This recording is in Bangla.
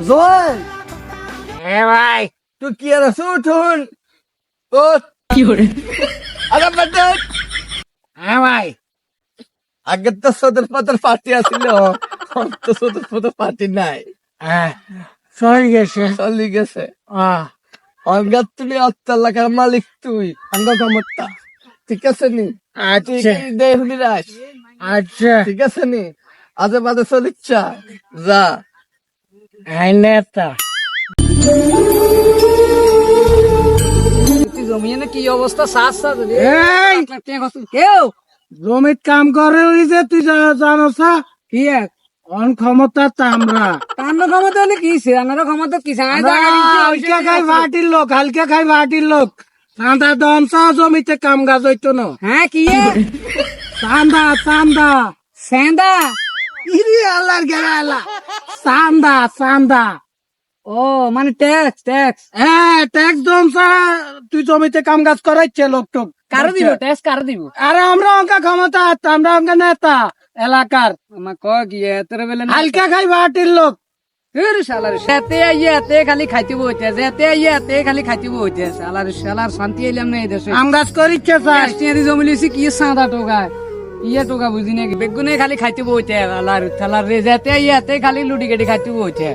জোয়ান হ্যাঁ ভাই। তুই কি আর আছো উঠুন ও কি করে? আরে বাদন হ্যাঁ ভাই। আগে তো সদর পদর পার্টি আছিল তো সদর পদর পার্টি নাই হ্যাঁ চলে গেছে। চলি গেছে আহ, অঙ্গাত তুমি অত্যালাকার মালিক তুই অঙ্গ ক্ষমতা ঠিক আছে নি তুই আচ্ছা কি দেহ নিরাশ আচ্ছা। ঠিক আছে নি আজে বাজে চলিচ্ছা যা হ্যাঁ নেতা। জমিয়ে না কি অবস্থা শ্বাস এই কেউ জমিত কাম করে ওই যে তুই জানোস না? কি এক অন ক্ষমতা তামরা কান্না ক্ষমতা হলে কি সে আনারও ক্ষমতা কি হালকা খাই ভাটির লোক, হালকা খাই ভাটির লোক। চান্দা দম চাও জমিতে কাম কাজ হইতো না। হ্যাঁ কি চান্দা চান্দা সেন্দা ইরি আল্লাহর গেলা আল্লাহ। চান্দা চান্দা ও মানে ট্যাক্স ট্যাক্স হ্যাঁ ট্যাক্স দম চা তুই জমিতে কাম কাজ করাইছে লোক টোক। কারো দিব ট্যাক্স কারো দিব আরে আমরা অঙ্কা ক্ষমতা আমরা অঙ্কা নেতা এলাকার আমার ক কি এতরে বেলে হালকা খাই ভাটির লোক। যেতে আইয়ে এতে খালি খাইতে বইতে যেতে আইয়ে এতে খালি খাইতে বইতে শালার শান্তি এলাম না এই দেশে কাম কাজ করিচ্ছে স্যার। রাষ্ট্রীয় জমি লিছি কি সাদা টোকা ইয়ে টোকা বুঝি নাকি বেগুনে খালি খাইতে বইতে আলার ঠালার রে যেতে আইয়ে এতে খালি লুটি কেটে খাইতে বইতে